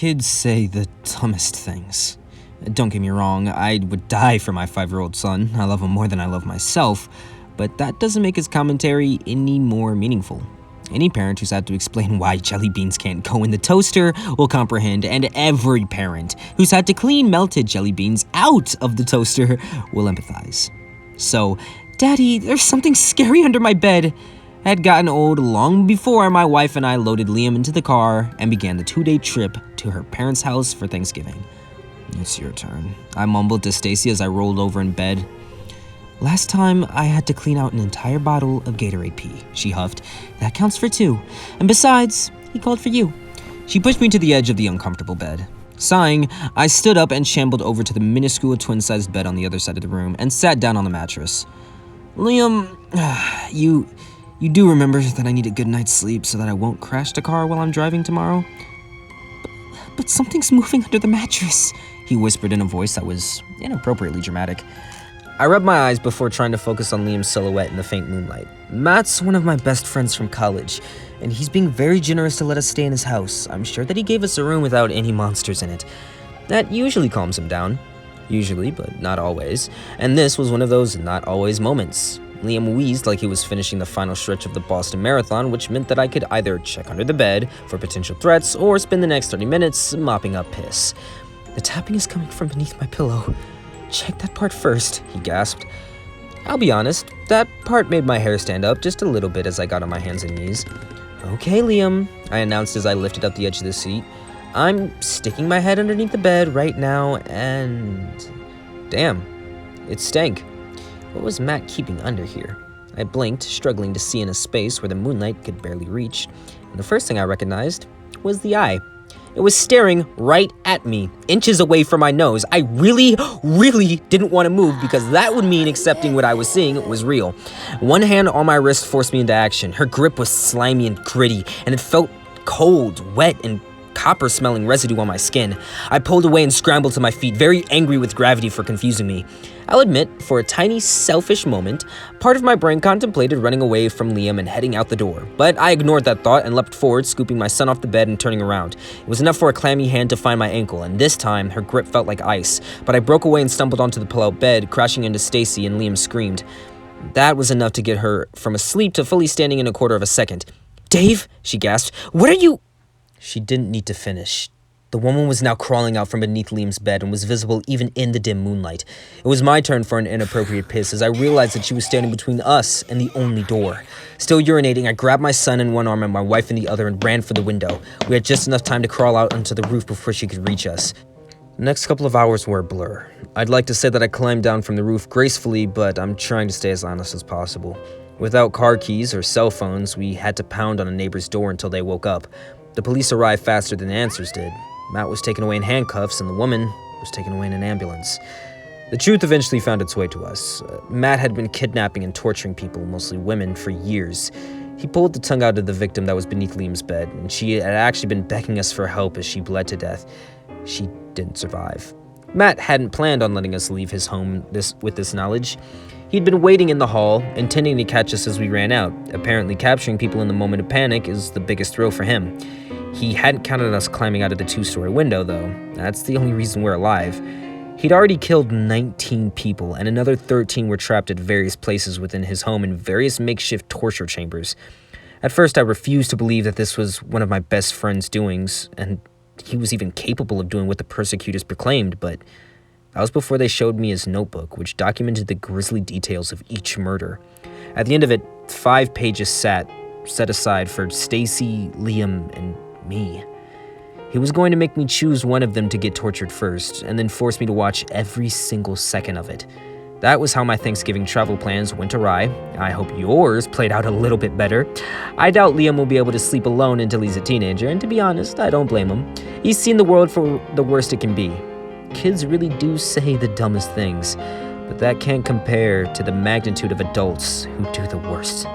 Kids say the dumbest things. Don't get me wrong, I would die for my 5-year-old son. I love him more than I love myself, but that doesn't make his commentary any more meaningful. Any parent who's had to explain why jelly beans can't go in the toaster will comprehend, and every parent who's had to clean melted jelly beans out of the toaster will empathize. So, Daddy, there's something scary under my bed. Had gotten old long before my wife and I loaded Liam into the car and began the 2-day trip to her parents' house for Thanksgiving. It's your turn, I mumbled to Stacy as I rolled over in bed. Last time, I had to clean out an entire bottle of Gatorade pee, she huffed. That counts for 2. And besides, he called for you. She pushed me to the edge of the uncomfortable bed. Sighing, I stood up and shambled over to the minuscule twin-sized bed on the other side of the room and sat down on the mattress. Liam, you do remember that I need a good night's sleep so that I won't crash the car while I'm driving tomorrow? But something's moving under the mattress, he whispered in a voice that was inappropriately dramatic. I rubbed my eyes before trying to focus on Liam's silhouette in the faint moonlight. Matt's one of my best friends from college, and he's being very generous to let us stay in his house. I'm sure that he gave us a room without any monsters in it. That usually calms him down. Usually, but not always. And this was one of those not always moments. Liam wheezed like he was finishing the final stretch of the Boston Marathon, which meant that I could either check under the bed for potential threats or spend the next 30 minutes mopping up piss. The tapping is coming from beneath my pillow. Check that part first, he gasped. I'll be honest, that part made my hair stand up just a little bit as I got on my hands and knees. Okay, Liam, I announced as I lifted up the edge of the seat. I'm sticking my head underneath the bed right now and... Damn, it stank. What was Matt keeping under here? I blinked, struggling to see in a space where the moonlight could barely reach, and the first thing I recognized was the eye. It was staring right at me, inches away from my nose. I really didn't want to move because that would mean accepting what I was seeing was real. One hand on my wrist forced me into action. Her grip was slimy and gritty, and it felt cold, wet, and copper-smelling residue on my skin. I pulled away and scrambled to my feet, very angry with gravity for confusing me. I'll admit, for a tiny, selfish moment, part of my brain contemplated running away from Liam and heading out the door. But I ignored that thought and leapt forward, scooping my son off the bed and turning around. It was enough for a clammy hand to find my ankle, and this time, her grip felt like ice. But I broke away and stumbled onto the pull-out bed, crashing into Stacy, and Liam screamed. That was enough to get her from asleep to fully standing in a quarter of a second. Dave, she gasped, what are you... She didn't need to finish. The woman was now crawling out from beneath Liam's bed and was visible even in the dim moonlight. It was my turn for an inappropriate piss as I realized that she was standing between us and the only door. Still urinating, I grabbed my son in one arm and my wife in the other and ran for the window. We had just enough time to crawl out onto the roof before she could reach us. The next couple of hours were a blur. I'd like to say that I climbed down from the roof gracefully, but I'm trying to stay as honest as possible. Without car keys or cell phones, we had to pound on a neighbor's door until they woke up. The police arrived faster than the answers did. Matt was taken away in handcuffs, and the woman was taken away in an ambulance. The truth eventually found its way to us. Matt had been kidnapping and torturing people, mostly women, for years. He pulled the tongue out of the victim that was beneath Liam's bed, and she had actually been begging us for help as she bled to death. She didn't survive. Matt hadn't planned on letting us leave his home with this knowledge. He'd been waiting in the hall, intending to catch us as we ran out. Apparently, capturing people in the moment of panic is the biggest thrill for him. He hadn't counted on us climbing out of the 2-story window, though. That's the only reason we're alive. He'd already killed 19 people, and another 13 were trapped at various places within his home in various makeshift torture chambers. At first, I refused to believe that this was one of my best friend's doings, and he was even capable of doing what the persecutors proclaimed, but that was before they showed me his notebook, which documented the grisly details of each murder. At the end of it, 5 pages set aside for Stacy, Liam, and me. He was going to make me choose one of them to get tortured first, and then force me to watch every single second of it. That was how my Thanksgiving travel plans went awry. I hope yours played out a little bit better. I doubt Liam will be able to sleep alone until he's a teenager, and to be honest, I don't blame him. He's seen the world for the worst it can be. Kids really do say the dumbest things, but that can't compare to the magnitude of adults who do the worst.